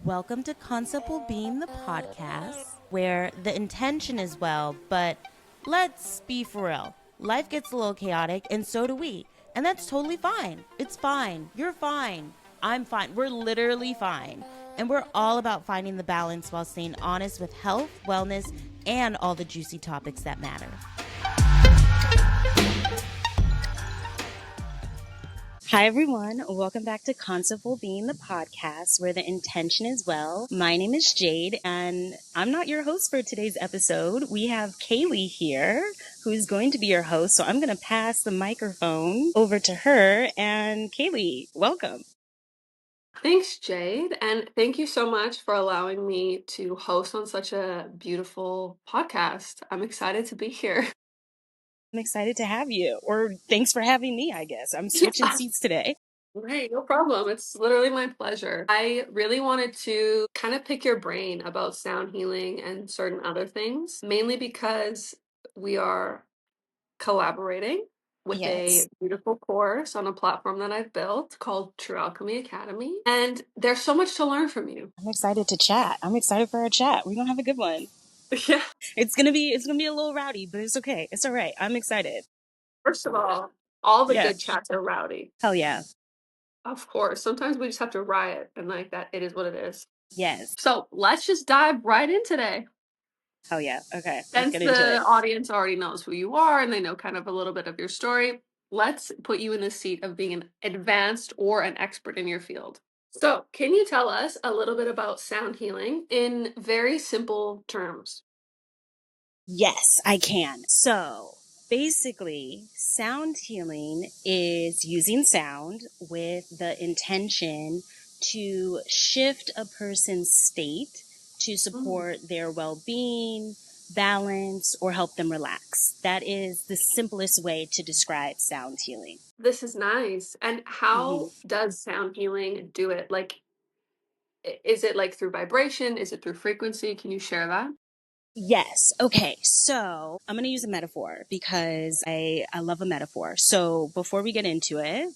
Welcome to Concept Being, the podcast, where the intention is well, but let's be for real. Life gets a little chaotic, and so do we. And that's totally fine. It's fine. You're fine. I'm fine. We're literally fine. And we're all about finding the balance while staying honest with health, wellness, and all the juicy topics that matter. Hi, everyone. Welcome back to Concept Being, the podcast, where the intention is well. My name is Jade, and I'm not your host for today's episode. We have Kai-Lee here, who is going to be your host. So I'm going to pass the microphone over to her. And Kai-Lee, welcome. Thanks, Jade. And thank you so much for allowing me to host on such a beautiful podcast. I'm excited to be here. I'm excited to have you. Or thanks for having me, I guess. I'm switching seats today. Right, no problem. It's literally my pleasure. I really wanted to kind of pick your brain about sound healing and certain other things, mainly because we are collaborating with Yes. a beautiful course on a platform that I've built called True Alchemy Academy. And there's so much to learn from you. I'm excited to chat. I'm excited for our chat. We're going to have a good one. Yeah. It's gonna be a little rowdy, but it's okay. It's all right. I'm excited. First of all the Yeah. good chats are rowdy. Hell yeah. Of course. Sometimes we just have to riot and like that it is what it is. Yes. So let's just dive right in today. Hell yeah. Okay. Let's Since get into the it. audience already knows who you are and they know kind of a little bit of your story, let's put you in the seat of being an advanced or an expert in your field. So, can you tell us a little bit about sound healing in very simple terms? Yes, I can. So basically, sound healing is using sound with the intention to shift a person's state to support their well-being, balance, or help them relax. That is the simplest way to describe sound healing. This is nice. And how does sound healing do it? Like, is it like through vibration? Is it through frequency? Can you share that? Yes. Okay. So I'm going to use a metaphor because I love a metaphor. So before we get into it,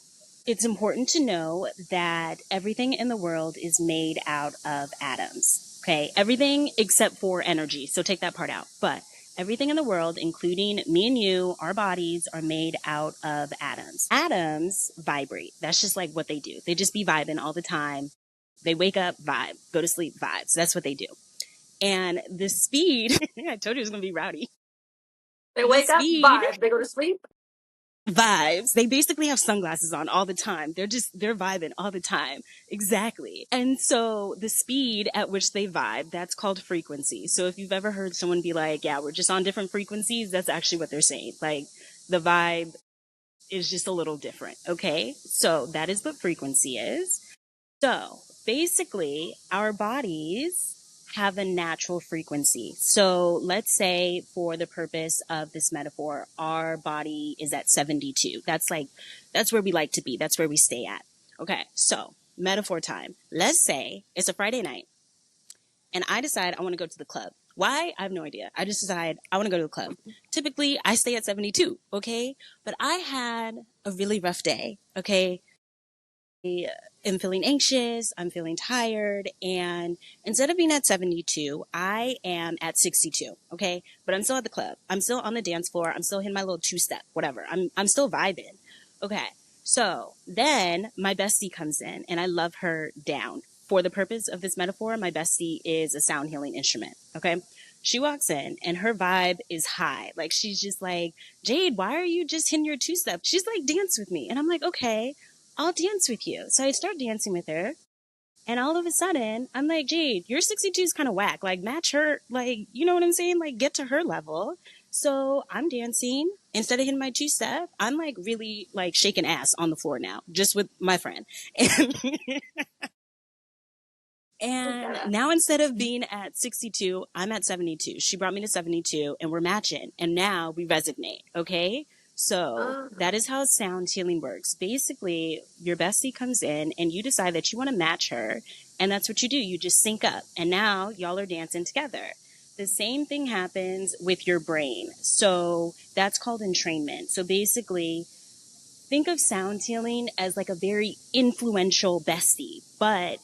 it's important to know that everything in the world is made out of atoms. Okay. Everything except for energy. So take that part out. But everything in the world, including me and you, our bodies are made out of atoms. Atoms vibrate. That's just like what they do. They just be vibing all the time. They wake up, vibe, go to sleep, vibe. So that's what they do. And the speed, I told you it was going to be rowdy. They wake up, vibe. They go to sleep. Vibes. They basically have sunglasses on all the time. They're vibing all the time. Exactly. And so the speed at which they vibe, that's called frequency. So if you've ever heard someone be like, yeah, we're just on different frequencies, that's actually what they're saying. Like the vibe is just a little different. Okay. So that is what frequency is. So basically our bodies have a natural frequency. So let's say for the purpose of this metaphor, our body is at 72. That's where we like to be. That's where we stay at. Okay. So metaphor time. Let's say it's a Friday night and I decide I want to go to the club. Why? I have no idea. I just decide I want to go to the club. Typically I stay at 72. Okay. But I had a really rough day. Okay. I'm feeling anxious, I'm feeling tired, and instead of being at 72, I am at 62, okay? But I'm still at the club. I'm still on the dance floor. I'm still hitting my little two-step, whatever. I'm still vibing. Okay. So then my bestie comes in, and I love her down. For the purpose of this metaphor, my bestie is a sound healing instrument, okay? She walks in, and her vibe is high. Like, she's just like, Jade, why are you just hitting your two-step? She's like, dance with me. And I'm like, okay. I'll dance with you. So I start dancing with her. And all of a sudden, I'm like, Jade, your 62 is kind of whack. Like, match her. Like, you know what I'm saying? Like, get to her level. So I'm dancing. Instead of hitting my two-step, I'm like really like shaking ass on the floor now, just with my friend. And now instead of being at 62, I'm at 72. She brought me to 72 and we're matching. And now we resonate. Okay. So that is how sound healing works. Basically, your bestie comes in and you decide that you want to match her. And that's what you do. You just sync up. And now y'all are dancing together. The same thing happens with your brain. So that's called entrainment. So basically, think of sound healing as like a very influential bestie. But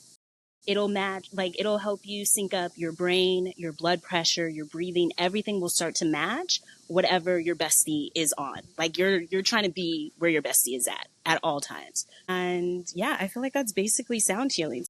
It'll match, like, it'll help you sync up your brain, your blood pressure, your breathing. Everything will start to match whatever your bestie is on. Like, you're trying to be where your bestie is at all times. And yeah, I feel like that's basically sound healing.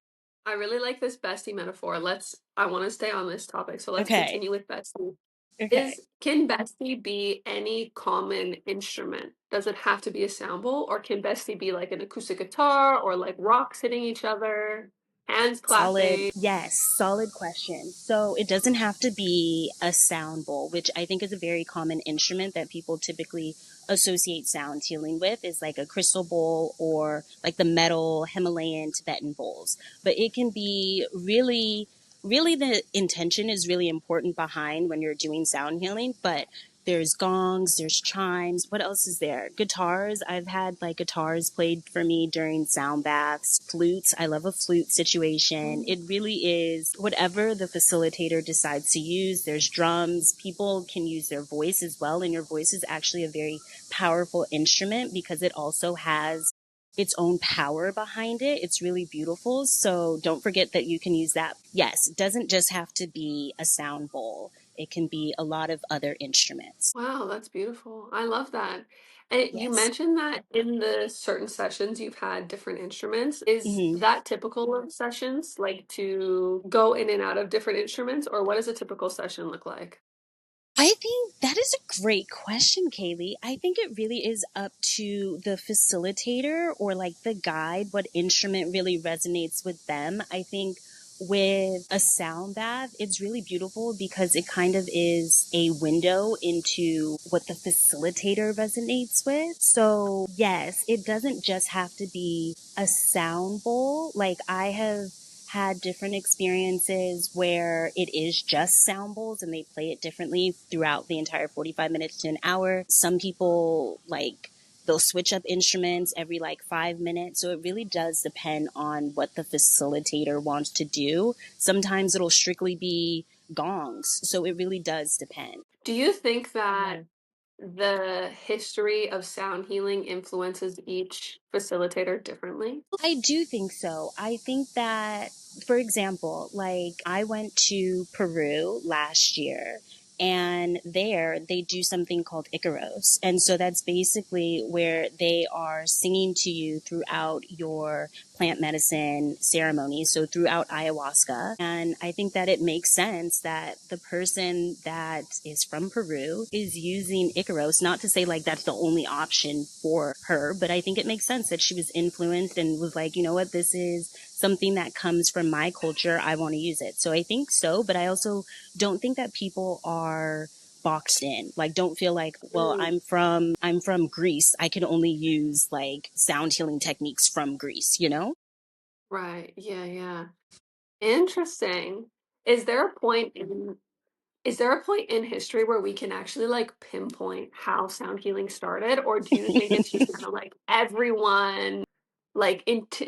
I really like this bestie metaphor. I want to stay on this topic, so let's Okay. continue with bestie. Okay. Can bestie be any common instrument? Does it have to be a sound bowl, or can bestie be like an acoustic guitar or like rocks hitting each other, hands Solid. clapping? Yes, solid question. So it doesn't have to be a sound bowl, which I think is a very common instrument that people typically associate sound healing with, is like a crystal bowl or like the metal Himalayan Tibetan bowls. But it can be really the intention is really important behind when you're doing sound healing. But there's gongs, there's chimes. What else is there? Guitars. I've had like guitars played for me during sound baths. Flutes. I love a flute situation. It really is whatever the facilitator decides to use. There's drums. People can use their voice as well. And your voice is actually a very powerful instrument because it also has its own power behind it. It's really beautiful. So don't forget that you can use that. Yes, it doesn't just have to be a sound bowl. It can be a lot of other instruments. Wow, that's beautiful. I love that. And you Yes. mentioned that in the certain sessions you've had different instruments. Is Hmm. that typical of sessions, like to go in and out of different instruments, or what does a typical session look like? I think that is a great question, Kaylee. I think it really is up to the facilitator or like the guide, what instrument really resonates with them. I think with a sound bath, it's really beautiful because it kind of is a window into what the facilitator resonates with. So, yes, it doesn't just have to be a sound bowl. Like, I have had different experiences where it is just sound bowls and they play it differently throughout the entire 45 minutes to an hour. Some people like they'll switch up instruments every like 5 minutes. So it really does depend on what the facilitator wants to do. Sometimes it'll strictly be gongs. So it really does depend. Do you think that Yeah. the history of sound healing influences each facilitator differently? I do think so. I think that, for example, like I went to Peru last year and there they do something called Icaros. And so that's basically where they are singing to you throughout your plant medicine ceremony. So throughout ayahuasca. And I think that it makes sense that the person that is from Peru is using Icaros, not to say like that's the only option for her, but I think it makes sense that she was influenced and was like, you know what, this is something that comes from my culture. I want to use it. So I think so, but I also don't think that people are boxed in. Like don't feel like, well, Mm, I'm from Greece. I can only use like sound healing techniques from Greece, you know? right. Yeah, yeah. Interesting. Is there a point in Is there a point in history where we can actually like pinpoint how sound healing started, or do you think it's just kind of like everyone like into?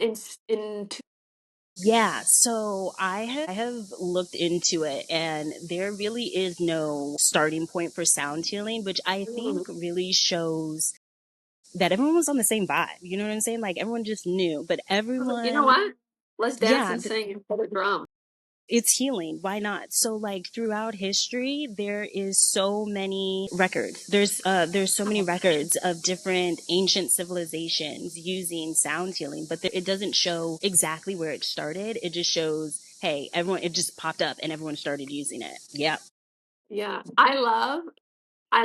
Yeah, so I have looked into it and there really is no starting point for sound healing, which I Mm, think really shows that everyone was on the same vibe. You know what I'm saying? Like everyone just knew, but you know everyone, what? Let's dance yeah, and sing and play the drum. it's healing. Why not? So like throughout history, there is so many records. There's so many records of different ancient civilizations using sound healing, but it doesn't show exactly where it started. It just shows, hey, everyone, it just popped up and everyone started using it. Yeah. Yeah, I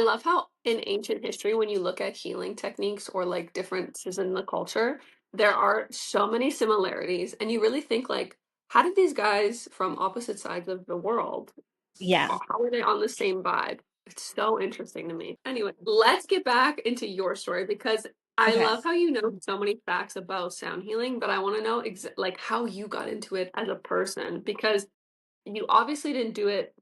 love how in ancient history, when you look at healing techniques or like differences in the culture, there are so many similarities, and you really think like, how did these guys from opposite sides of the world, Yeah. how are they on the same vibe? It's so interesting to me. Anyway, let's get back into your story because I Okay. love how you know so many facts about sound healing, but I want to know like how you got into it as a person because you obviously didn't do it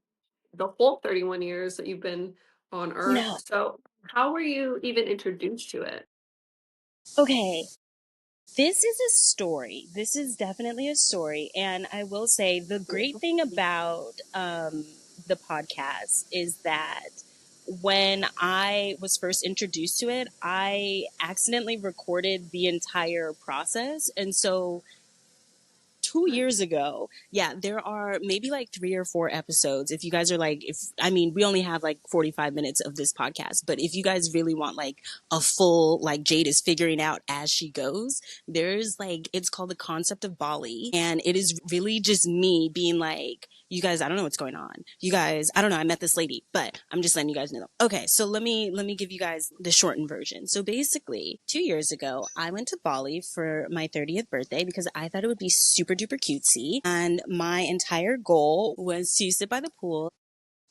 the whole 31 years that you've been on Earth. No. So, how were you even introduced to it? Okay. This is a story. This is definitely a story. And I will say the great thing about the podcast is that when I was first introduced to it, I accidentally recorded the entire process. And so 2 years ago. Yeah, there are maybe like 3 or 4 episodes. If you guys are like, we only have like 45 minutes of this podcast, but if you guys really want like a full, like Jade is figuring out as she goes, there's like, it's called The Concept of Bali. And it is really just me being like, you guys, I don't know what's going on. You guys, I don't know. I met this lady, but I'm just letting you guys know. Okay, so let me give you guys the shortened version. So basically, 2 years ago, I went to Bali for my 30th birthday because I thought it would be super duper cutesy, and my entire goal was to sit by the pool,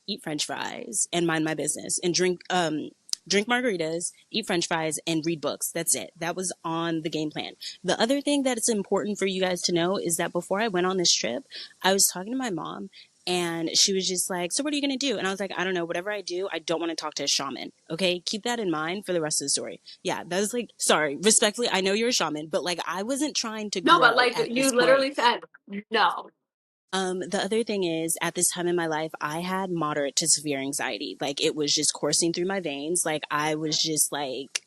eat French fries, and mind my business, and drink margaritas, eat French fries, and read books. That's it. That was on the game plan. The other thing that it's important for you guys to know is that before I went on this trip, I was talking to my mom, and she was just like, so what are you going to do? And I was like, I don't know. Whatever I do, I don't want to talk to a shaman. Okay. Keep that in mind for the rest of the story. Yeah. That was like, sorry, respectfully, I know you're a shaman, but like, I wasn't trying to No, but grow like at you this point. literally said no. The other thing is, at this time in my life, I had moderate to severe anxiety. Like, it was just coursing through my veins. Like, I was just like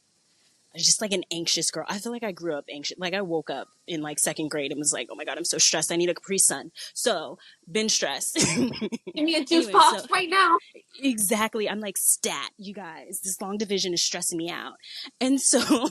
an anxious girl. I feel like I grew up anxious. Like, I woke up in like second grade and was like, oh my God, I'm so stressed. I need a Capri Sun. So, been stressed. Give me a juice Anyway, so box right now. exactly. I'm like, stat, you guys. This long division is stressing me out. And so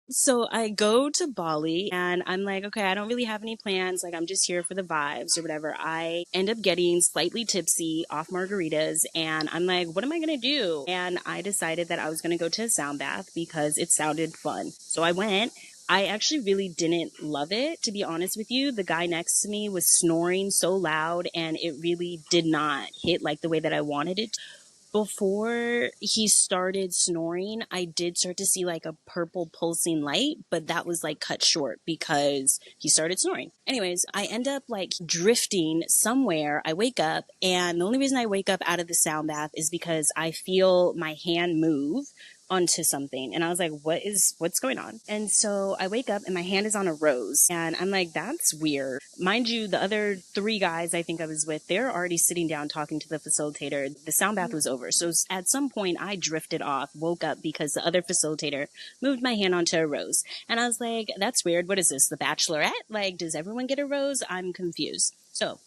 So I go to Bali and I'm like, okay, I don't really have any plans. Like, I'm just here for the vibes or whatever. I end up getting slightly tipsy off margaritas and I'm like, what am I going to do? And I decided that I was going to go to a sound bath because it sounded fun. So I went. I actually really didn't love it, to be honest with you. The guy next to me was snoring so loud and it really did not hit like the way that I wanted it. Before he started snoring, I did start to see like a purple pulsing light, but that was like cut short because he started snoring. Anyways, I end up like drifting somewhere. I wake up, and the only reason I wake up out of the sound bath is because I feel my hand move onto something, and I was like, what's going on? And so I wake up and my hand is on a rose, and I'm like, that's weird. Mind you, the other 3 guys I think I was with, they're already sitting down talking to the facilitator. The sound bath was over, so at some point I drifted off, woke up because the other facilitator moved my hand onto a rose, and I was like, that's weird. What is this, the Bachelorette? Like, does everyone get a rose? I'm confused. So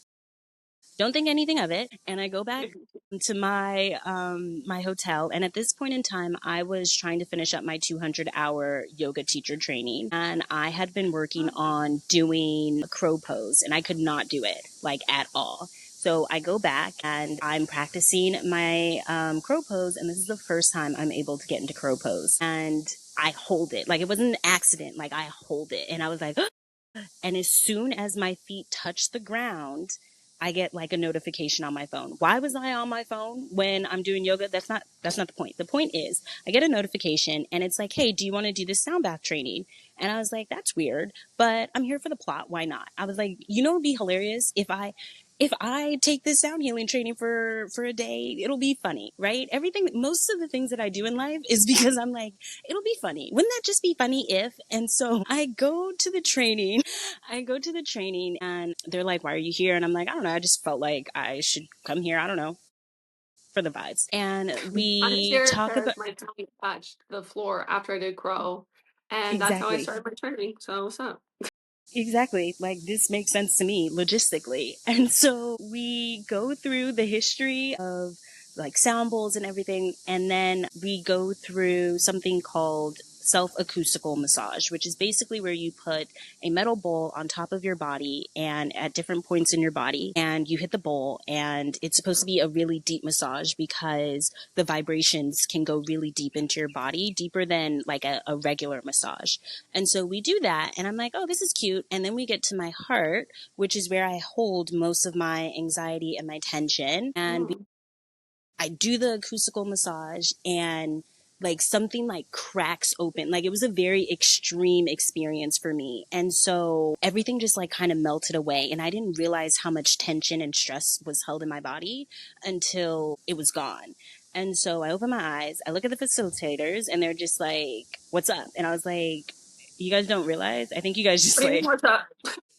don't think anything of it, and I go back to my hotel. And at this point in time, I was trying to finish up my 200-hour yoga teacher training, and I had been working on doing a crow pose, and I could not do it like at all. So I go back and I'm practicing my crow pose, and this is the first time I'm able to get into crow pose, and I hold it like it wasn't an accident. Like, I hold it, and I was like, and as soon as my feet touch the ground, I get like a notification on my phone. Why was I on my phone when I'm doing yoga? That's not the point. The point is I get a notification and it's like, hey, do you want to do this sound bath training? And I was like, that's weird, but I'm here for the plot. Why not? I was like, it'd be hilarious if I take this sound healing training for a day. It'll be funny, right? Most of the things that I do in life is because I'm like, it'll be funny. Wouldn't that just be funny if? And so I go to the training and they're like, why are you here? And I'm like, I don't know. I just felt like I should come here. I don't know, for the vibes. And I'm we here talk because about my tummy touched the floor after I did crow, and that's how I exactly. started my training. So what's up? Exactly. Like, this makes sense to me logistically. And so we go through the history of like sound bowls and everything. And then we go through something called self acoustical massage, which is basically where you put a metal bowl on top of your body and at different points in your body, and you hit the bowl, and it's supposed to be a really deep massage because the vibrations can go really deep into your body, deeper than like a regular massage. And so we do that, and I'm like, oh, this is cute. And then we get to my heart, which is where I hold most of my anxiety and my tension. And Mm. I do the acoustical massage, and like something like cracks open. Like, it was a very extreme experience for me. And so everything just like kind of melted away. And I didn't realize how much tension and stress was held in my body until it was gone. And so I open my eyes, I look at the facilitators, and they're just like, what's up? And I was like, you guys don't realize? I think you guys What just do you mean, like, what's up?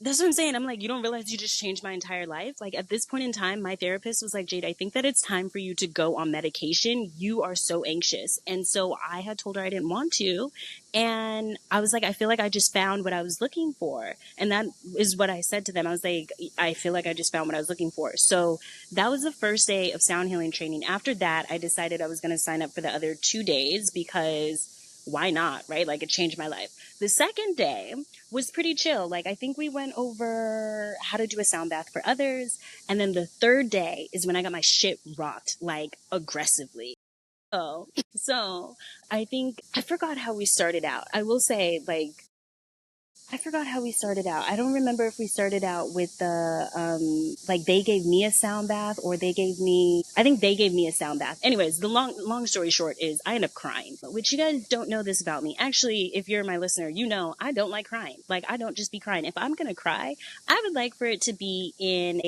That's what I'm saying. I'm like, you don't realize you just changed my entire life. Like at this point in time, my therapist was like, Jade, I think that it's time for you to go on medication. You are so anxious. And so I had told her I didn't want to. And I was like, I feel like I just found what I was looking for. And that is what I said to them. I was like, I feel like I just found what I was looking for. So that was the first day of sound healing training. After that, I decided I was going to sign up for the other 2 days because why not, right? Like it changed my life. The second day was pretty chill. Like I think we went over how to do a sound bath for others. And then the third day is when I got my shit rocked, like aggressively. So I think I forgot how we started out. I will say, like, I forgot how we started out. I don't remember if we started out with the, like they gave me a sound bath or I think they gave me a sound bath. Anyways, the long story short is I end up crying, which you guys don't know this about me. Actually, if you're my listener, you know, I don't like crying. Like I don't just be crying. If I'm going to cry, I would like for it to be in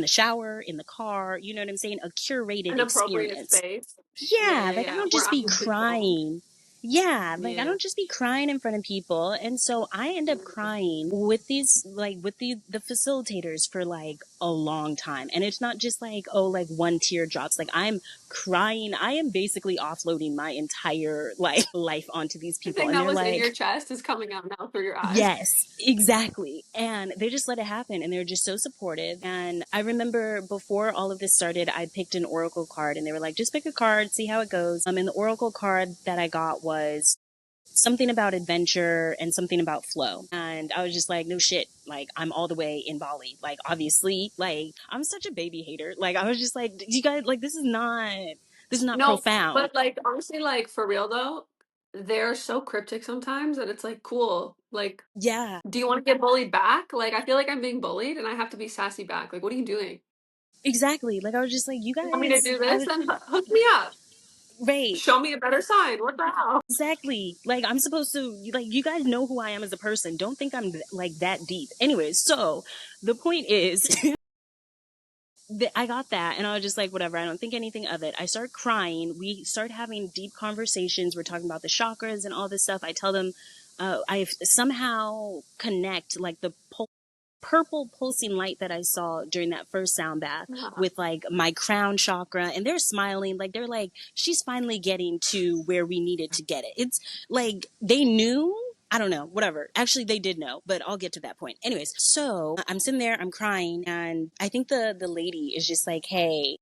the shower, in the car, you know what I'm saying? A curated An appropriate experience. space. Yeah, like I Yeah. don't Where just be I'm in control. crying. Yeah, like I Yeah. don't just be crying in front of people. And so I end up crying with the facilitators for like a long time. And it's not just like, oh, like one tear drops. Like I'm crying. I am basically offloading my entire like life onto these people. Everything And that they're was in your like, chest is coming out now through your eyes. yes, exactly. And they just let it happen and they're just so supportive. And I remember before all of this started, I picked an Oracle card and they were like, just pick a card, see how it goes. And the Oracle card that I got was something about adventure and something about flow. And I was just like, no shit. Like I'm all the way in Bali. Like obviously, like I'm such a baby hater. Like I was just like, you guys, like this is not No, profound. but like honestly, like for real though, they're so cryptic sometimes that it's like cool. Like, Yeah, do you want to get bullied back? Like, I feel like I'm being bullied and I have to be sassy back. Like, what are you doing? exactly. Like I was just like, you You want me to guys, do I this? would, Then hook me up. right. Show me a better sign. What the hell? Exactly. Like I'm supposed to like you guys know who I am as a person. Don't think I'm like that deep. Anyways, so the point is I got that and I was just like whatever, I don't think anything of it. I start crying. We start having deep conversations. We're talking about the chakras and all this stuff. I tell them I somehow connect like the purple pulsing light that I saw during that first sound bath Yeah. with like my crown chakra, and they're smiling like they're like she's finally getting to where we needed to get it. It's like they knew. I don't know, whatever. Actually, they did know, but I'll get to that point. Anyways, so I'm sitting there, I'm crying, and I think the lady is just like, "Hey,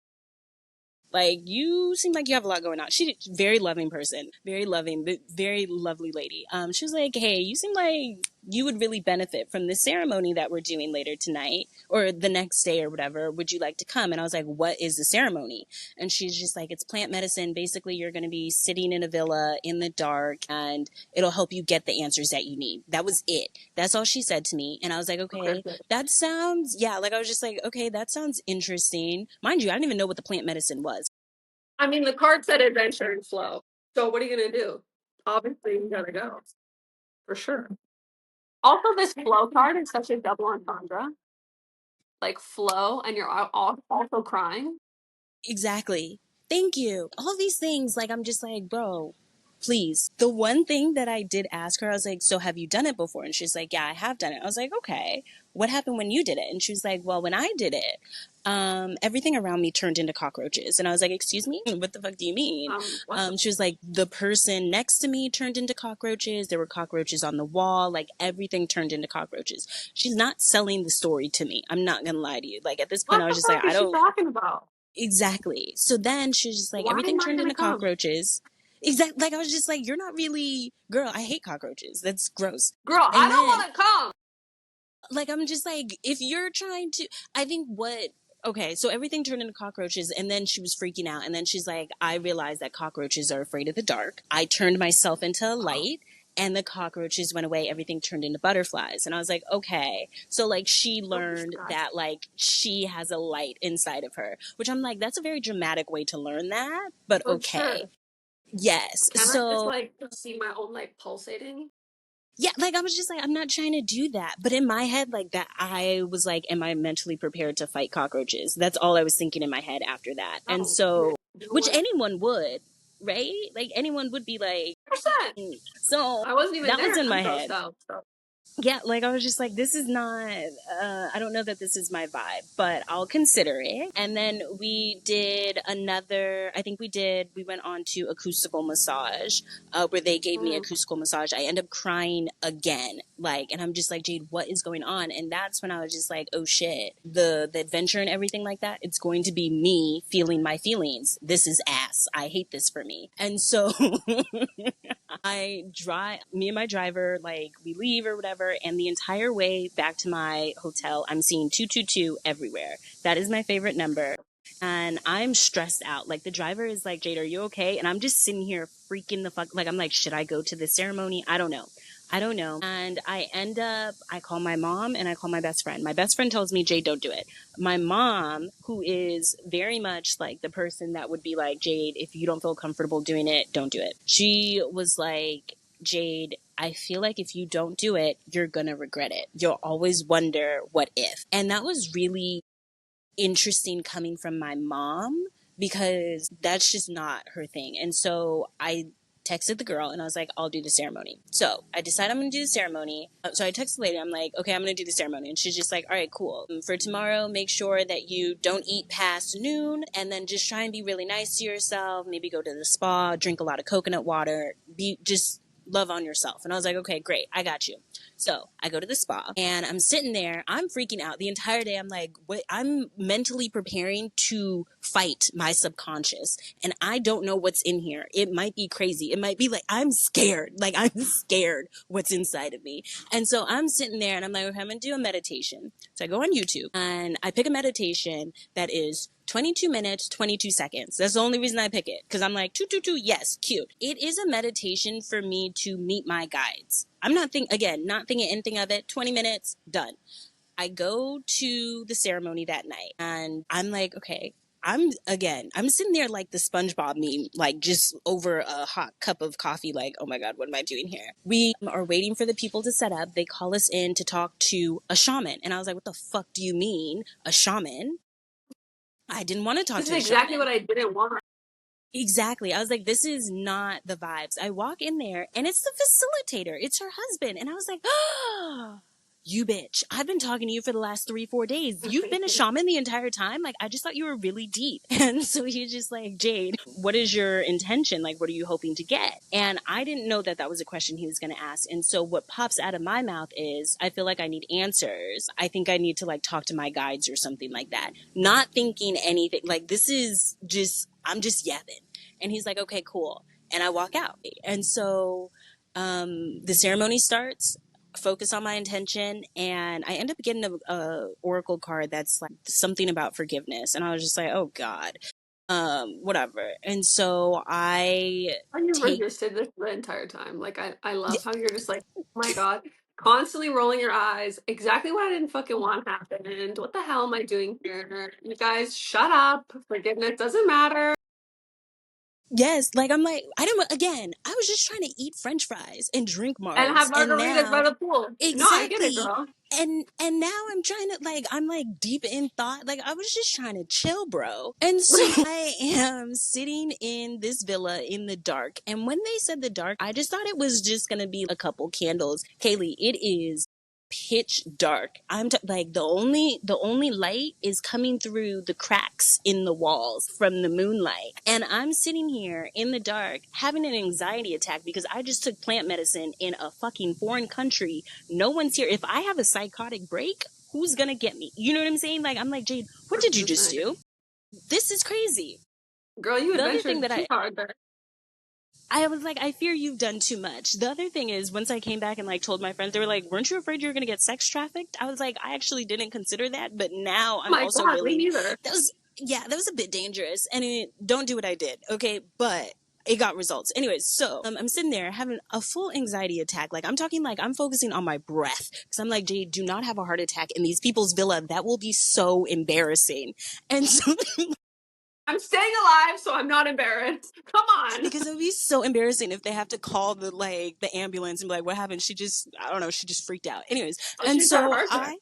like you seem like you have a lot going on." She's a very loving person, very loving, very lovely lady. She was like, "Hey, you seem like you would really benefit from this ceremony that we're doing later tonight or the next day or whatever. Would you like to come?" And I was like, "What is the ceremony?" And she's just like, "It's plant medicine. Basically, you're going to be sitting in a villa in the dark and it'll help you get the answers that you need." That was it. That's all she said to me. And I was like, Okay. "Okay, that sounds, yeah." Like I was just like, "Okay, that sounds interesting." Mind you, I didn't even know what the plant medicine was. I mean, the card said adventure and flow. So what are you gonna do? Obviously, you gotta go for sure. Also, this flow card is such a double entendre. Like flow, and you're also crying. Exactly. Thank you. All these things, like, I'm just like, bro, please. The one thing that I did ask her, I was like, so have you done it before? And she's like, yeah, I have done it. I was like, okay, what happened when you did it? And she was like, well, when I did it, everything around me turned into cockroaches. And I was like, excuse me? What the fuck do you mean? What the? She was like, the person next to me turned into cockroaches. There were cockroaches on the wall. Like everything turned into cockroaches. She's not selling the story to me. I'm not going to lie to you. Like at this point, What I was the just like, fuck I is she don't, talking about? exactly. So then she was just like, Why everything am I turned gonna into come? cockroaches. Exactly. Like I was just like, you're not really, girl. I hate cockroaches. That's gross. Girl, I And don't then, want to come. like, I'm just like, if you're trying to, I think what. Okay, so everything turned into cockroaches, and then she was freaking out, and then she's like, I realized that cockroaches are afraid of the dark. I turned myself into a Oh, light, and the cockroaches went away. Everything turned into butterflies. And I was like, okay. So, like, she so learned disgusting. that, like, she has a light inside of her, which I'm like, that's a very dramatic way to learn that, but For okay. sure. Yes. Can I just So, like see my own like pulsating? yeah, like I was just like, I'm not trying to do that. But in my head, like that, I was like, am I mentally prepared to fight cockroaches? That's all I was thinking in my head after that. And No. You so, know which what? anyone would, right? Like anyone would be like, 100%. so I wasn't even that there was and in I'm my grossed head. out. So. Yeah, like I was just like, this is not, I don't know that this is my vibe, but I'll consider it. And then we did another, I think we went on to acoustical massage, where they gave me Mm. acoustical massage. I end up crying again, like, and I'm just like, Jade, what is going on? And that's when I was just like, oh shit, the adventure and everything like that, it's going to be me feeling my feelings. This is ass. I hate this for me. And so me and my driver, like, we leave or whatever, and the entire way back to my hotel, I'm seeing 222 everywhere. That is my favorite number. And I'm stressed out. Like, the driver is like, Jade, are you okay? And I'm just sitting here freaking the fuck. Like, I'm like, should I go to the ceremony? I don't know. I don't know. And I call my mom and I call my best friend. My best friend tells me, Jade, don't do it. My mom, who is very much like the person that would be like, Jade, if you don't feel comfortable doing it, don't do it. She was like, Jade, I feel like if you don't do it, you're going to regret it. You'll always wonder what if. And that was really interesting coming from my mom because that's just not her thing. And so I texted the girl and I was like, I'll do the ceremony. So I decided I'm going to do the ceremony. So I texted the lady. I'm like, okay, I'm going to do the ceremony. And she's just like, all right, cool. For tomorrow, make sure that you don't eat past noon and then just try and be really nice to yourself. Maybe go to the spa, drink a lot of coconut water, just love on yourself. And I was like, okay, great. I got you. So I go to the spa and I'm sitting there. I'm freaking out the entire day. I'm like, what? I'm mentally preparing to fight my subconscious. And I don't know what's in here. It might be crazy. It might be like, I'm scared. Like, I'm scared what's inside of me. And so I'm sitting there and I'm like, okay, I'm going to do a meditation. So I go on YouTube and I pick a meditation that is 22 minutes, 22 seconds. That's the only reason I pick it. Because I'm like, 222, yes, cute. It is a meditation for me to meet my guides. I'm not thinking anything of it. 20 minutes, done. I go to the ceremony that night and I'm like, okay, I'm sitting there like the SpongeBob meme, like just over a hot cup of coffee, like, oh my God, what am I doing here? We are waiting for the people to set up. They call us in to talk to a shaman. And I was like, what the fuck do you mean, a shaman? I didn't want to talk This is to a exactly shaman. what I didn't want. Exactly. I was like, this is not the vibes. I walk in there and it's the facilitator. It's her husband. And I was like, oh, you bitch. I've been talking to you for the last 3-4 days. You've been a shaman the entire time. Like, I just thought you were really deep. And so he's just like, Jade, what is your intention? Like, what are you hoping to get? And I didn't know that that was a question he was going to ask. And so what pops out of my mouth is, I feel like I need answers. I think I need to like talk to my guides or something like that. Not thinking anything. Like, this is just, I'm just yapping. And he's like, okay, cool. And I walk out. And so the ceremony starts, focus on my intention, and I end up getting a oracle card that's like something about forgiveness. And I was just like, oh God, whatever. And so I And you take, resisted this the entire time. Like I love how you're just like, oh my God, constantly rolling your eyes. Exactly what I didn't fucking want happened. What the hell am I doing here? You guys, shut up. Forgiveness doesn't matter. yes, like I'm like, I didn't, again, I was just trying to eat French fries and drink And Mars. have And margaritas by now, the pool. No, I get it, exactly. girl. And now I'm trying to like, I'm like deep in thought. Like, I was just trying to chill, bro. And so I am sitting in this villa in the dark. And when they said the dark, I just thought it was just gonna be a couple candles. Kai-Lee, it is pitch dark. Like, the only light is coming through the cracks in the walls from the moonlight. And I'm sitting here in the dark having an anxiety attack because I just took plant medicine in a fucking foreign country. No one's here. If I have a psychotic break, who's gonna get me? You know what I'm saying? Like, I'm like, Jade, what did you just 100%. do? This is crazy. Girl, you The other thing adventured that too hard there. I was like, I fear you've done too much. The other thing is, once I came back and like told my friends, they were like, weren't you afraid you were going to get sex trafficked? I was like, I actually didn't consider that, but now Oh I'm my also God, me willing. neither. That was a bit dangerous, and don't do what I did, okay? But it got results. Anyways, so I'm sitting there having a full anxiety attack. Like, I'm talking like I'm focusing on my breath because I'm like, Jade, do not have a heart attack in these people's villa. That will be so embarrassing. And so I'm staying alive, so I'm not embarrassed. Come on. because it would be so embarrassing if they have to call the ambulance and be like, what happened? I don't know, she just freaked out. Anyways, Oh, and she's got a so heart I attack.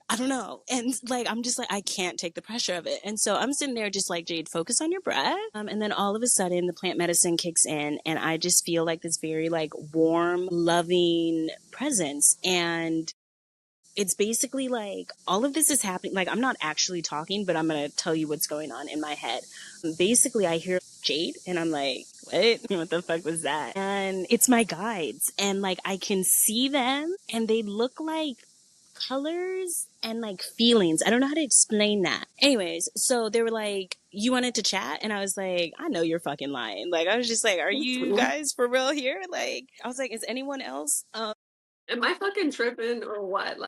I don't know. And like, I'm just like, I can't take the pressure of it. And so I'm sitting there just like, Jade, focus on your breath. And then all of a sudden the plant medicine kicks in and I just feel like this very like warm, loving presence. And it's basically like all of this is happening. Like, I'm not actually talking, but I'm going to tell you what's going on in my head. Basically, I hear Jade and I'm like, what? What the fuck was that? And it's my guides. And like, I can see them and they look like colors and like feelings. I don't know how to explain that. Anyways, so they were like, you wanted to chat? And I was like, I know you're fucking lying. Like, I was just like, are you guys for real here? Like, I was like, is anyone else? Am I fucking tripping or what? Like,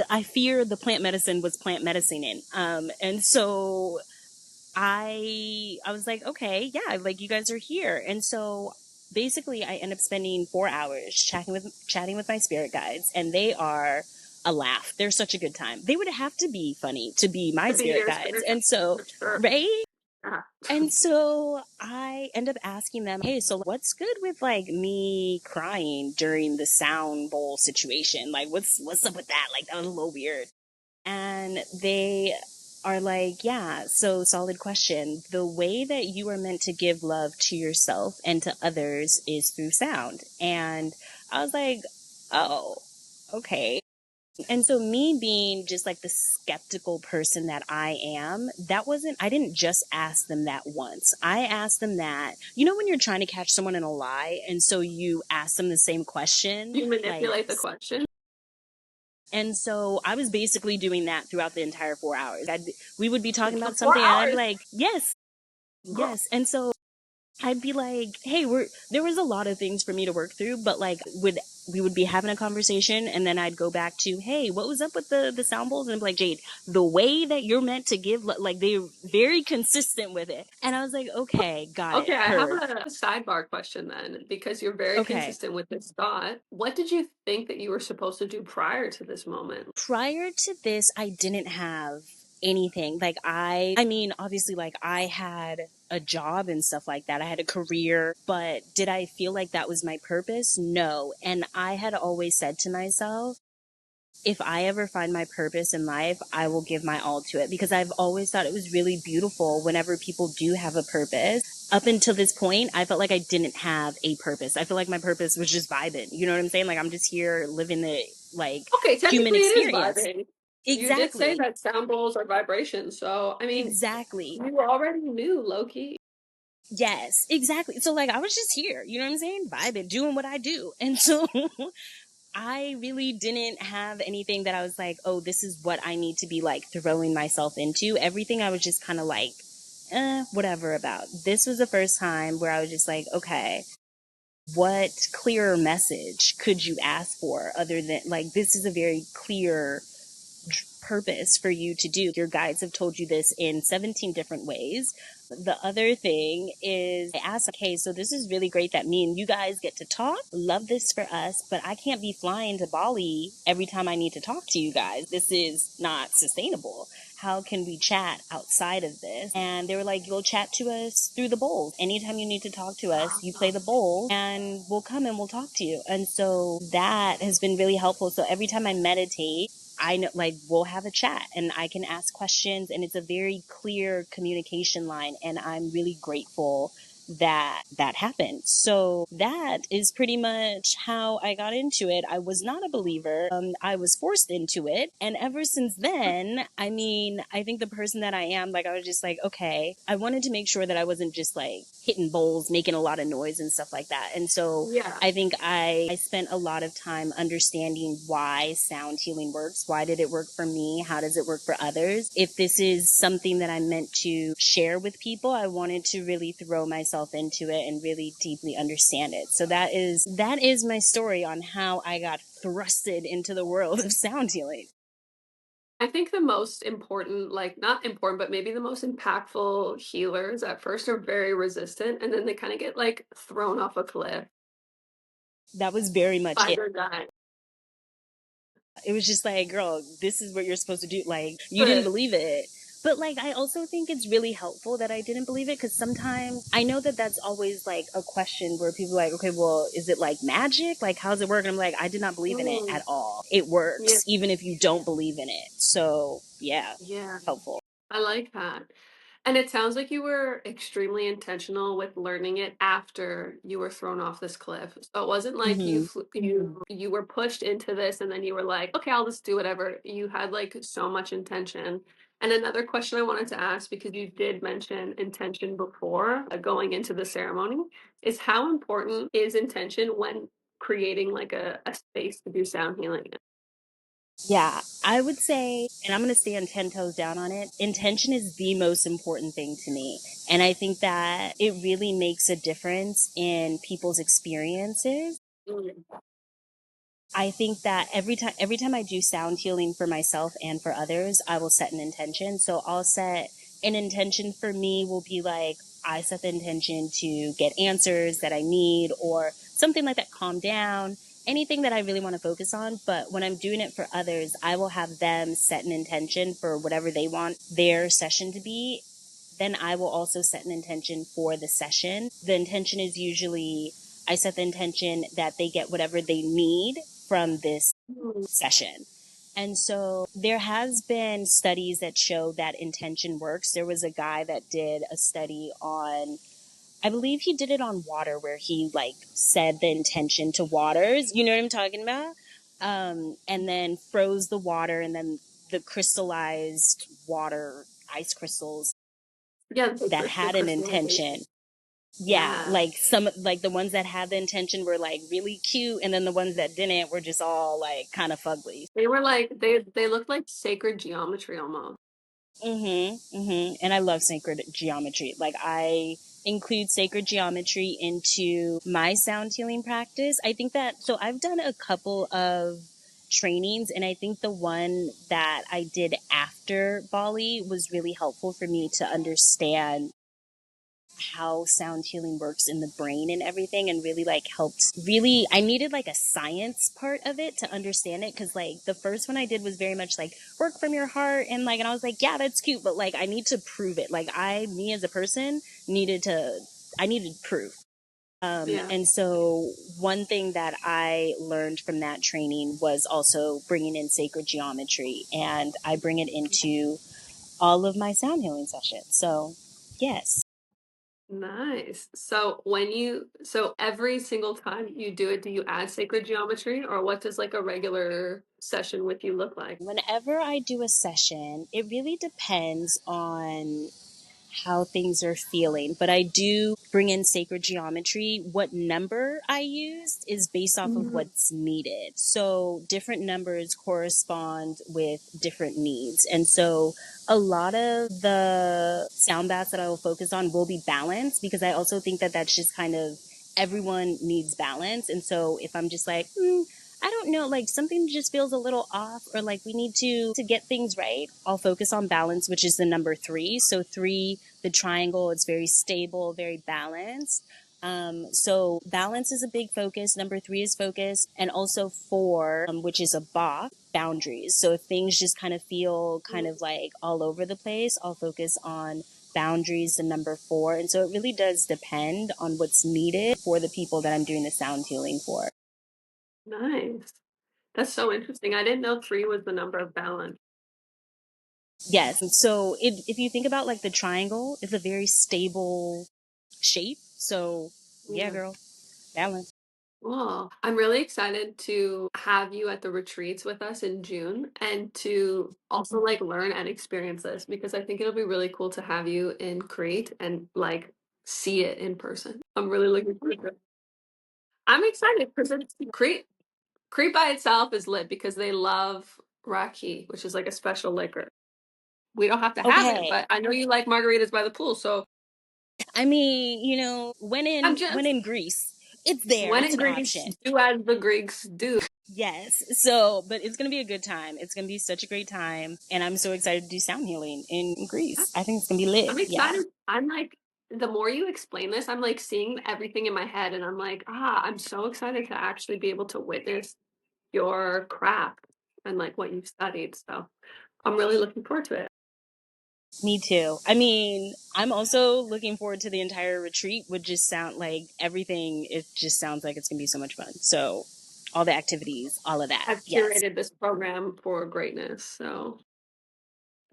I fear the plant medicine was plant medicine in. And so I was like, okay, yeah, like you guys are here. And so basically I end up spending 4 hours chatting with my spirit guides, and they are a laugh. They're such a good time. They would have to be funny to be my to be spirit your guides. spirit And so, for sure. right? Yeah. And so I end up asking them, hey, so what's good with like me crying during the sound bowl situation? Like what's up with that? Like that was a little weird. And they are like, yeah, so solid question. The way that you are meant to give love to yourself and to others is through sound. And I was like, oh, okay. And so me being just like the skeptical person that I am, I didn't just ask them that once. I asked them that, you know, when you're trying to catch someone in a lie and so you ask them the same question, You like, manipulate the question. and so I was basically doing that throughout the entire 4 hours. We would be talking For about four something and I'd be hours. like, yes, Girl. yes. And so I'd be like, hey, there was a lot of things for me to work through, but like we would be having a conversation and then I'd go back to, hey, what was up with the sound bowls? And I'd be like, Jade, the way that you're meant to give, like they're very consistent with it. And I was like, okay, got it. Okay, I have Heard. a sidebar question then, because you're very Okay. consistent with this thought. What did you think that you were supposed to do prior to this moment? Prior to this, I didn't have anything. Like I mean, obviously like I had a job and stuff like that. I had a career, but did I feel like that was my purpose? No. And I had always said to myself, if I ever find my purpose in life, I will give my all to it, because I've always thought it was really beautiful whenever people do have a purpose. Up until this point, I felt like I didn't have a purpose. I feel like my purpose was just vibing. You know what I'm saying? Like I'm just here living the like Okay, human technically it is experience. vibing. You did say Exactly. that sound bowls are vibrations, so I mean, Exactly. you already knew low key. Yes, exactly. So like I was just here, you know what I'm saying? Vibing, doing what I do. And so I really didn't have anything that I was like, oh, this is what I need to be like throwing myself into. Everything I was just kind of like, whatever about. This was the first time where I was just like, okay, what clearer message could you ask for other than like, this is a very clear purpose for you to do. Your guides have told you this in 17 different ways. The other thing is I asked, okay, so this is really great that me and you guys get to talk. Love this for us, but I can't be flying to Bali every time I need to talk to you guys. This is not sustainable. How can we chat outside of this? And they were like, you'll chat to us through the bowls. Anytime you need to talk to us, you play the bowl and we'll come and we'll talk to you. And so that has been really helpful. So every time I meditate, I know, like, we'll have a chat and I can ask questions, and it's a very clear communication line. And I'm really grateful that that happened. So that is pretty much how I got into it. I was not a believer. I was forced into it. And ever since then, I mean, I think the person that I am, like, I was just like, okay, I wanted to make sure that I wasn't just like hitting bowls, making a lot of noise and stuff like that. And so Yeah. I think I spent a lot of time understanding why sound healing works. Why did it work for me? How does it work for others? If this is something that I'm meant to share with people, I wanted to really throw myself into it and really deeply understand it. So that is my story on how I got thrusted into the world of sound healing. I think the most important, like not important, but maybe the most impactful healers at first are very resistant and then they kind of get like thrown off a cliff That was very much by it. their guide. It was just like, girl, this is what you're supposed to do. Like, you didn't But believe it. But like, I also think it's really helpful that I didn't believe it, because sometimes I know that that's always like a question where people are like, okay, well, is it like magic? Like, how's it work? And I'm like, I did not believe in it mm, at all. it Yeah. works even if you don't believe in it. So yeah, Yeah. helpful. I like that. And it sounds like you were extremely intentional with learning it after you were thrown off this cliff. So it wasn't like Hmm. you were pushed into this and then you were like, okay, I'll just do whatever. You had like so much intention. And another question I wanted to ask, because you did mention intention before going into the ceremony, is how important is intention when creating like a space to do sound healing? Yeah, I would say, and I'm going to stand 10 toes down on it, intention is the most important thing to me. And I think that it really makes a difference in people's experiences. Mm. I think that every time I do sound healing for myself and for others, I will set an intention. So I'll set an intention for me will be like I set the intention to get answers that I need or something like that, calm down, anything that I really want to focus on. But when I'm doing it for others, I will have them set an intention for whatever they want their session to be. Then I will also set an intention for the session. The intention is usually I set the intention that they get whatever they need from this Mm. session. And so there has been studies that show that intention works. There was a guy that did a study on, I believe he did it on water where he like said the intention to waters. You know what I'm talking about? And then froze the water and then the crystallized water ice crystals Yeah, that the had an intention. crystallization. Yeah, Yeah. like some like the ones that had the intention were like really cute, and then the ones that didn't were just all like kind of fugly. They were like they looked like sacred geometry almost. And I love sacred geometry. Like I include sacred geometry into my sound healing practice. I think that so I've done a couple of trainings, and I think the one that I did after Bali was really helpful for me to understand how sound healing works in the brain and everything, and really like helped really I needed like a science part of it to understand it, because like the first one I did was very much like work from your heart, and like and I was like, yeah, that's cute, but like I need to prove it. Like I me as a person needed to I needed proof. Yeah. And so one thing that I learned from that training was also bringing in sacred geometry, and I bring it into all of my sound healing sessions. So yes. Nice. So every single time you do it, do you add sacred geometry or what does like a regular session with you look like? Whenever I do a session, it really depends on how things are feeling, but I do bring in sacred geometry. What number I used is based off of Mhm. what's needed. So different numbers correspond with different needs. And so a lot of the sound baths that I will focus on will be balanced, because I also think that that's just kind of everyone needs balance. And so if I'm just like, I don't know, like something just feels a little off, or like we need to get things right, I'll focus on balance, which is the number 3. So 3, the triangle, it's very stable, very balanced. So balance is a big focus. Number 3 is focus, and also 4, which is a box, boundaries. So if things just kind of feel kind of like all over the place, I'll focus on boundaries, the number 4. And so it really does depend on what's needed for the people that I'm doing the sound healing for. Nice. That's so interesting. I didn't know 3 was the number of balance. Yes. So if you think about like the triangle, it's a very stable shape. So yeah, Yeah. girl, balance. Well, I'm really excited to have you at the retreats with us in June and to also like learn and experience this because I think it'll be really cool to have you in Crete and like see it in person. I'm really looking forward to it. I'm excited because Crete by itself is lit because they love raki, which is like a special liquor. We don't have to have it, Okay. but I know you like margaritas by the pool, so I mean, I'm when just in Greece, it's there. when It's in an Greece, option. do as the Greeks do. Yes. So, but it's gonna be a good time. It's gonna be such a great time, and I'm so excited to do sound healing in Greece. I think it's gonna be lit. I'm Yeah. excited. I'm like, the more you explain this, I'm like seeing everything in my head, and I'm like, I'm so excited to actually be able to witness your craft and like what you've studied. So I'm really looking forward to it. Me too. I mean, I'm also looking forward to the entire retreat. Would just sound like everything. It just sounds like it's gonna be so much fun. So all the activities, all of that. I've Yes. curated this program for greatness, so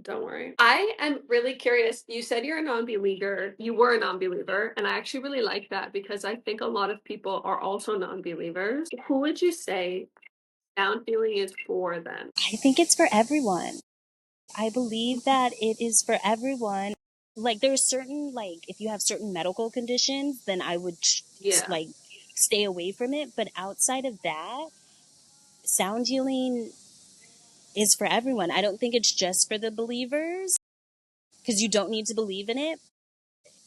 don't worry. I am really curious. You said you're a non-believer. You were a non-believer, and I actually really like that because I think a lot of people are also non-believers. Who would you say sound healing is for then? I think it's for everyone. I believe that it is for everyone. Like there's certain, like if you have certain medical conditions, then I would Yeah. like stay away from it. But outside of that, sound healing is for everyone. I don't think it's just for the believers because you don't need to believe in it.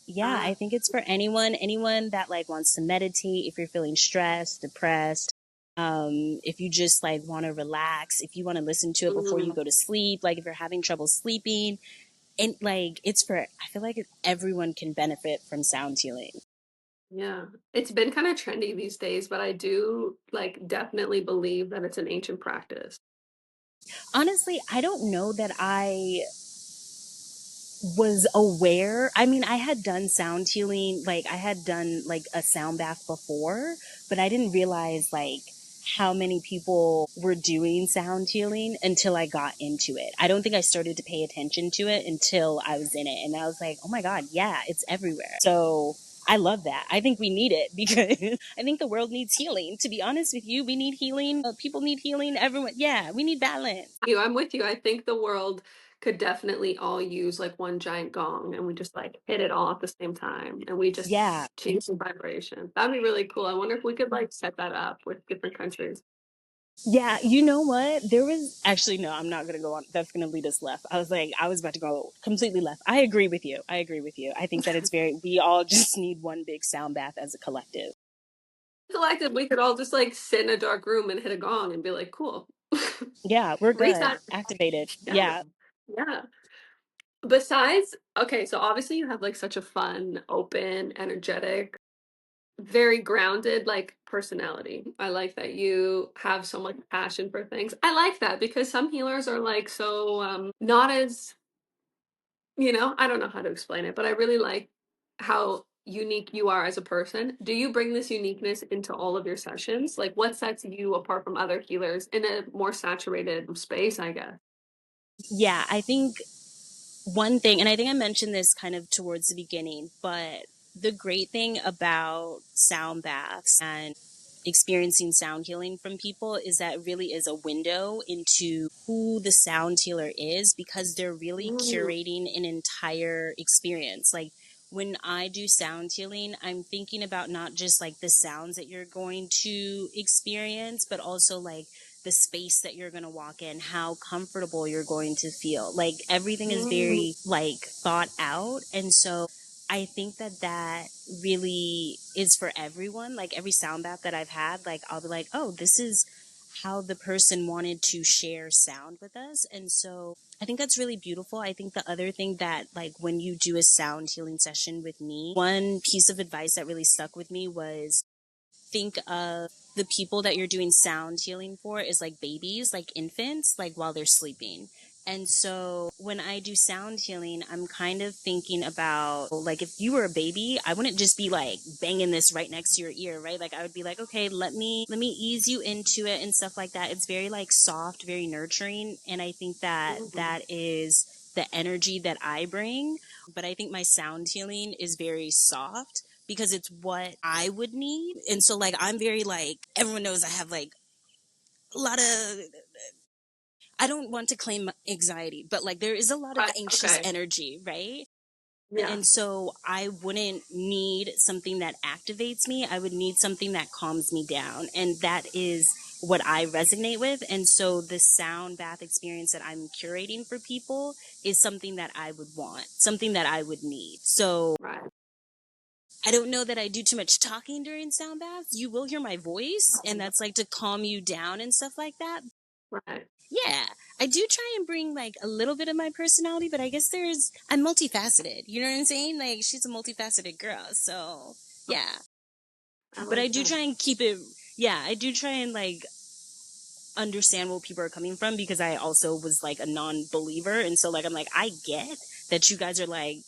Yeah, I Ah. think it's for anyone that like wants to meditate, if you're feeling stressed, depressed, if you just like want to relax, if you want to listen to it before you Mm, go to sleep, like if you're having trouble sleeping, and like it's for, I feel like everyone can benefit from sound healing. yeah. It's been kind of trendy these days, but I do like definitely believe that it's an ancient practice. Honestly, I don't know that I was aware. I mean, I had done sound healing, like I had done like a sound bath before, but I didn't realize like how many people were doing sound healing until I got into it. I don't think I started to pay attention to it until I was in it. And I was like, oh my God, yeah, it's everywhere. So I love that. I think we need it because I think the world needs healing. To be honest with you, we need healing. People need healing. Everyone, yeah, we need balance. I'm with you. I think the world could definitely all use like one giant gong and we just like hit it all at the same time and we just Yeah. change the vibration. That'd be really cool. I wonder if we could like set that up with different countries. Yeah, you know what? There was actually no, I'm not gonna go on. That's gonna lead us left. I was like, I was about to go completely left. I agree with you. I agree with you. I think that it's very, we all just need one big sound bath as a collective. Collective, we could all just like sit in a dark room and hit a gong and be like, cool. Yeah, we're good. Reset. Activated. Yeah. Yeah. Yeah. Besides, okay, so obviously you have like such a fun, open, energetic, very grounded like personality. I like that you have so much passion for things. I like that because some healers are like so not as, I don't know how to explain it, but I really like how unique you are as a person. Do you bring this uniqueness into all of your sessions? Like what sets you apart from other healers in a more saturated space, I guess? Yeah, I think one thing, and I think I mentioned this kind of towards the beginning, but the great thing about sound baths and experiencing sound healing from people is that it really is a window into who the sound healer is because they're really Mm, curating an entire experience. Like when I do sound healing, I'm thinking about not just like the sounds that you're going to experience, but also like the space that you're going to walk in, how comfortable you're going to feel. Like everything is mm, very like thought out. And so I think that that really is for everyone. Like every sound bath that I've had, like I'll be like, oh, this is how the person wanted to share sound with us. And so I think that's really beautiful. I think the other thing that, like, when you do a sound healing session with me, one piece of advice that really stuck with me was think of the people that you're doing sound healing for is like babies, like infants, like while they're sleeping. And so when I do sound healing, I'm kind of thinking about like if you were a baby, I wouldn't just be like banging this right next to your ear, right? Like I would be like, okay, let me ease you into it and stuff like that. It's very like soft, very nurturing, and I think that mm. that is the energy that I bring. But I think my sound healing is very soft because it's what I would need. And so like I'm very like everyone knows I have like a lot of, I don't want to claim anxiety, but like there is a lot of Right. anxious Okay. energy, right? Yeah. And so I wouldn't need something that activates me. I would need something that calms me down. And that is what I resonate with. And so the sound bath experience that I'm curating for people is something that I would want, something that I would need. So Right. I don't know that I do too much talking during sound baths. You will hear my voice, and that's like to calm you down and stuff like that. Right. Yeah, I do try and bring like a little bit of my personality, but I guess I'm multifaceted. You know what I'm saying? Like she's a multifaceted girl. So yeah, I but I like do that. try and keep it, yeah, I do try and like understand where people are coming from because I also was like a non believer. And so like, I'm like, I get that you guys are like,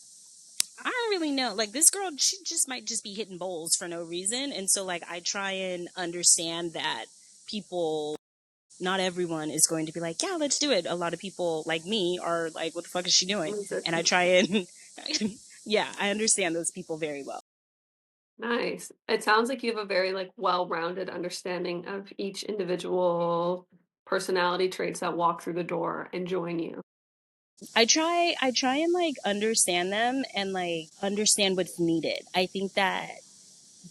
I don't really know. Like this girl, she just might just be hitting bowls for no reason. And so like I try and understand that people, not everyone is going to be like, yeah, let's do it. A lot of people like me are like, what the fuck is she doing? And I try and yeah, I understand those people very well. Nice. It sounds like you have a very like well-rounded understanding of each individual personality traits that walk through the door and join you. I try and like understand them and like understand what's needed. I think that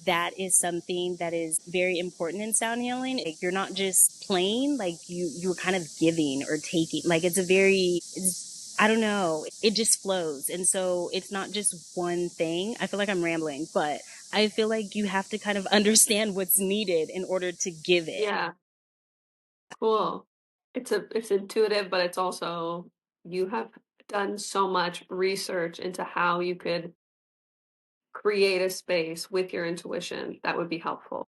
that is something that is very important in sound healing. Like, you're not just playing, like you're kind of giving or taking. Like I don't know, it just flows. And so it's not just one thing. I feel like I'm rambling, but I feel like you have to kind of understand what's needed in order to give it. Yeah, cool. It's intuitive, but it's also you have done so much research into how you could create a space with your intuition that would be helpful.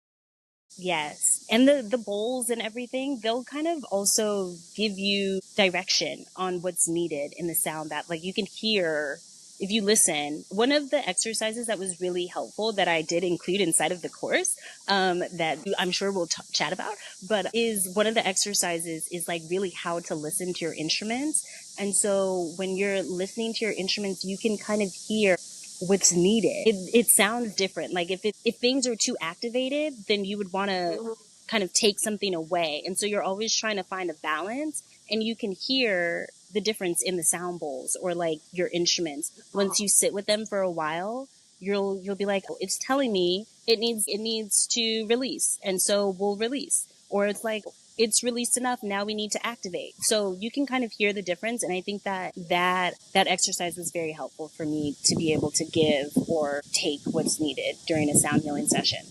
Yes. And the bowls and everything, they'll kind of also give you direction on what's needed in the sound that like you can hear if you listen. One of the exercises that was really helpful that I did include inside of the course, that I'm sure we'll chat about, but is one of the exercises is like really how to listen to your instruments. And so when you're listening to your instruments, you can kind of hear what's needed. It sounds different. Like if things are too activated, then you would want to Mhm. kind of take something away. And so you're always trying to find a balance, and you can hear the difference in the sound bowls or like your instruments. Once you sit with them for a while, you'll be like, oh, it's telling me it needs to release. And so we'll release. Or it's like, it's released enough, now we need to activate. So you can kind of hear the difference. And I think that exercise was very helpful for me to be able to give or take what's needed during a sound healing session.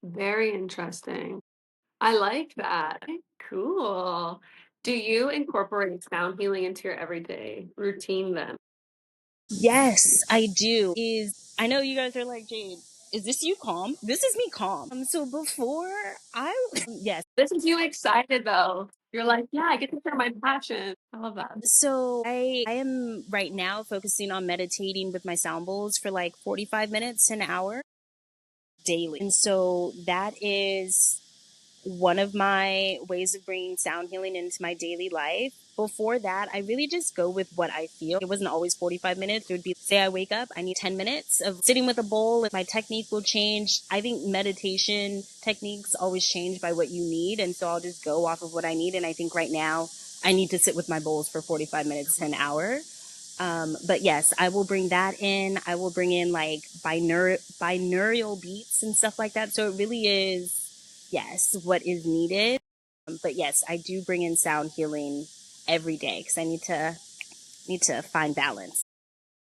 Very interesting. I like that. Okay, cool. Do you incorporate sound healing into your everyday routine then? Yes, I do. I know you guys are like, Jade, is this you calm? This is me calm. So before I yes. This is you excited though. You're like, yeah, I get to share my passion. I love that. So I am right now focusing on meditating with my sound bowls for like 45 minutes to an hour daily. And so that is one of my ways of bringing sound healing into my daily life. Before that, I really just go with what I feel. It wasn't always 45 minutes. It would be, say I wake up, I need 10 minutes of sitting with a bowl. My technique will change. I think meditation techniques always change by what you need. And so I'll just go off of what I need. And I think right now I need to sit with my bowls for 45 minutes to an hour. But yes, I will bring that in. I will bring in like binaural beats and stuff like that. So it really is, yes, what is needed. But yes, I do bring in sound healing every day because I need to find balance.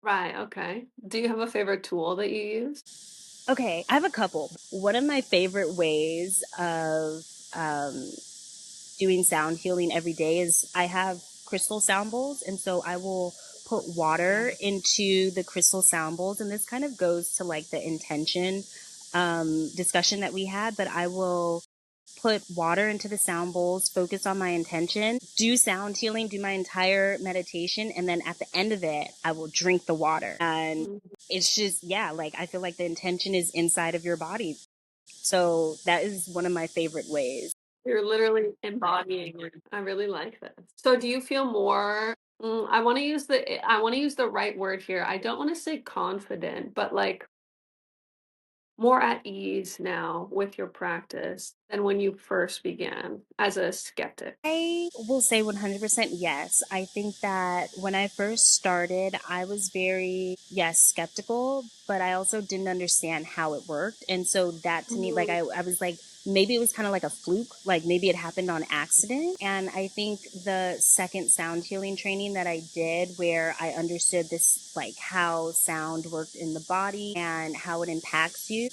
Right, okay. Do you have a favorite tool that you use? Okay, I have a couple. One of my favorite ways of um, doing sound healing every day is I have crystal sound bowls, and so I will put water into the crystal sound bowls, and this kind of goes to like the intention discussion that we had, but I will put water into the sound bowls, focus on my intention, do sound healing, do my entire meditation, and then at the end of it, I will drink the water. And Mhm. it's just, yeah, like I feel like the intention is inside of your body. So that is one of my favorite ways. You're literally embodying it. I really like this. So do you feel more I want to use the right word here. I don't want to say confident, but like more at ease now with your practice than when you first began as a skeptic? I will say 100% yes. I think that when I first started, I was very, yes, skeptical, but I also didn't understand how it worked. And so that to me, like, Mhm. I was like, maybe it was kind of like a fluke, like maybe it happened on accident. And I think the second sound healing training that I did, where I understood this, like how sound worked in the body and how it impacts you,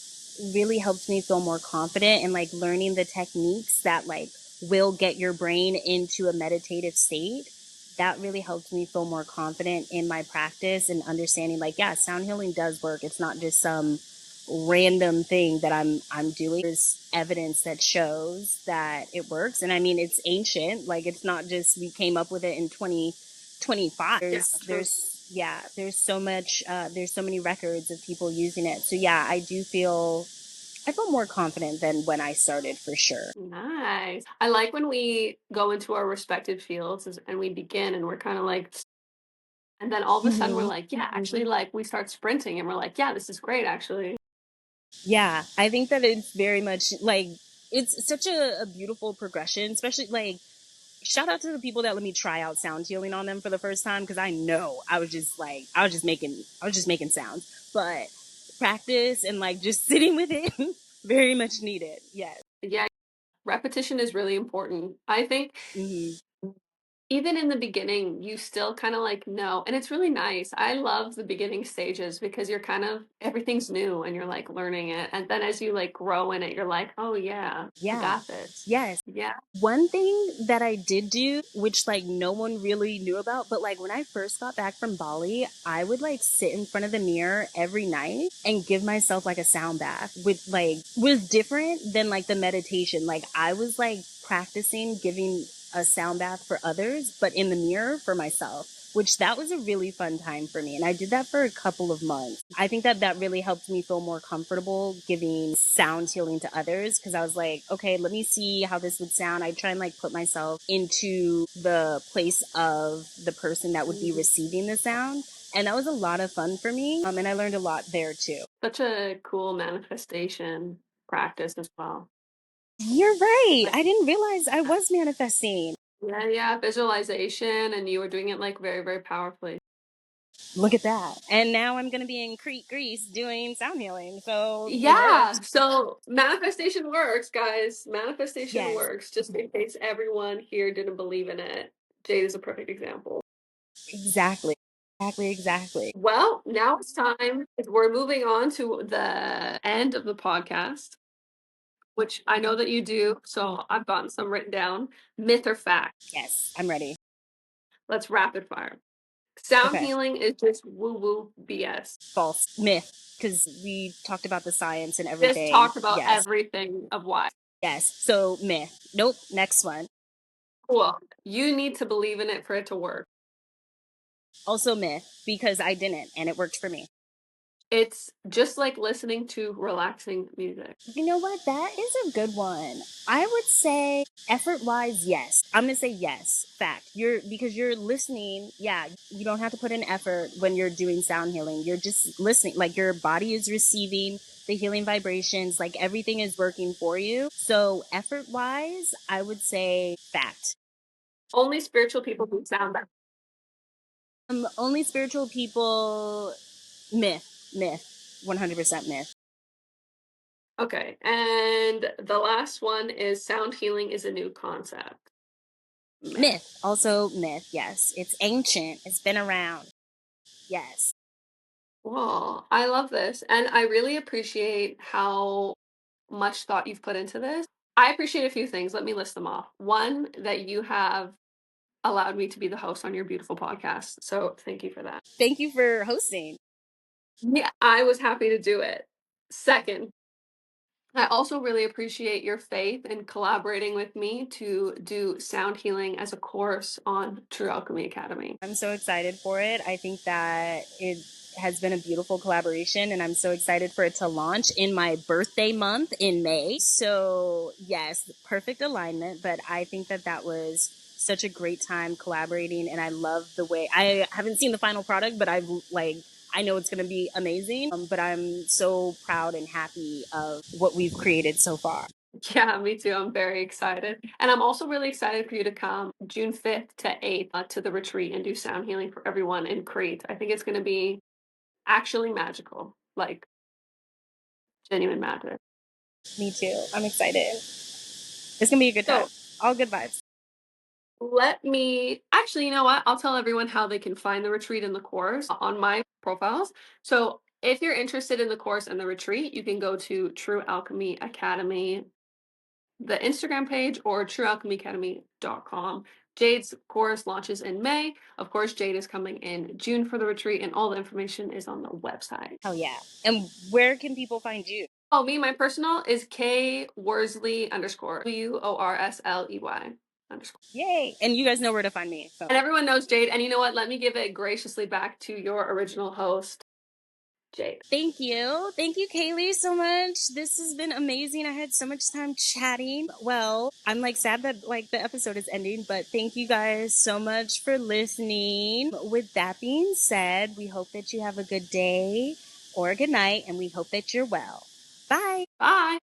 really helped me feel more confident and like learning the techniques that like will get your brain into a meditative state. That really helped me feel more confident in my practice and understanding like, yeah, sound healing does work. It's not just some random thing that I'm doing. There's evidence that shows that it works. And I mean, it's ancient. Like, it's not just we came up with it in 2025. Yeah, true. There's so much there's so many records of people using it. So yeah, I do feel I felt more confident than when I started for sure. Nice. I like when we go into our respective fields and we begin and we're kind of like, and then all of a sudden we're Hmm. like, yeah, actually, like we start sprinting and we're like, yeah, this is great, actually. Yeah, I think that it's very much like it's such a beautiful progression, especially like shout out to the people that let me try out sound healing on them for the first time because I know I was just making sounds, but practice and like just sitting with it very much needed. Yes. Yeah, repetition is really important. I think Hmm. even in the beginning, you still kind of like know, and it's really nice. I love the beginning stages because you're kind of everything's new and you're like learning it. And then as you like grow in it, you're like, oh yeah, I Yeah. got this. Yes. Yeah. One thing that I did do, which like no one really knew about, but like when I first got back from Bali, I would like sit in front of the mirror every night and give myself like a sound bath with like was different than like the meditation. Like I was like practicing giving a sound bath for others, but in the mirror for myself. Which that was a really fun time for me. And I did that for a couple of months. I think that that really helped me feel more comfortable giving sound healing to others because I was like, okay, let me see how this would sound. I try and like put myself into the place of the person that would be Mhm. receiving the sound. And that was a lot of fun for me. And I learned a lot there too. Such a cool manifestation practice as well. You're right. Like, I didn't realize I was manifesting. yeah, yeah, visualization, and you were doing it like very, very powerfully. Look at that. And now I'm going to be in Crete, Greece doing sound healing. So it Yeah, works. so manifestation works, guys. Manifestation Yes, works. Just in case everyone here didn't believe in it, Jade is a perfect example. exactly. Exactly. Exactly. Well, now it's time. We're moving on to the end of the podcast, which I know that you do. So I've gotten some written down. Myth or fact? Yes, I'm ready. Let's rapid fire. Sound Okay. healing is just woo woo BS. False. Myth. Because we talked about the science and Just everything. talked about Yes. everything of why. Yes. So myth. Nope. Next one. Cool. You need to believe in it for it to work. Also myth because I didn't and it worked for me. It's just like listening to relaxing music. You know what? That is a good one. I would say effort wise, yes. I'm gonna say yes. Fact. You're because you're listening. Yeah, you don't have to put in effort when you're doing sound healing. You're just listening. Like your body is receiving the healing vibrations. Like everything is working for you. So effort wise, I would say fact. Only spiritual people do sound that. Only spiritual people. Myth. Myth. 100% myth. Okay. And the last one is sound healing is a new concept. Myth. Myth. Also myth. Yes, it's ancient. It's been around. Yes. Well, I love this. And I really appreciate how much thought you've put into this. I appreciate a few things. Let me list them off. One, that you have allowed me to be the host on your beautiful podcast. So thank you for that. Thank you for hosting. Yeah, I was happy to do it. Second, I also really appreciate your faith in collaborating with me to do sound healing as a course on True Alchemy Academy. I'm so excited for it. I think that it has been a beautiful collaboration and I'm so excited for it to launch in my birthday month in May. So, yes, perfect alignment, but I think that that was such a great time collaborating and I love the way I haven't seen the final product, but I've like I know it's going to be amazing, but I'm so proud and happy of what we've created so far. Yeah, me too. I'm very excited. And I'm also really excited for you to come June 5th to 8th to the retreat and do sound healing for everyone in Crete. I think it's going to be actually magical, like genuine magic. Me too. I'm excited. It's going to be a good time. So All good vibes. let me actually, you know what? I'll tell everyone how they can find the retreat and the course on my profiles. So if you're interested in the course and the retreat, you can go to True Alchemy Academy, the Instagram page, or truealchemyacademy.com. Jade's course launches in May. Of course, Jade is coming in June for the retreat, and all the information is on the website. Hell yeah. And where can people find you? Oh, me, my personal is K Worsley underscore WORSLEY underscore. Yay. And you guys know where to find me. So And everyone knows Jade. And you know what? Let me give it graciously back to your original host, Jade. Thank you. Thank you, Kai-Lee, so much. This has been amazing. I had so much time chatting. Well, I'm like sad that like the episode is ending, but thank you guys so much for listening. With that being said, we hope that you have a good day or a good night, and we hope that you're well. Bye. Bye.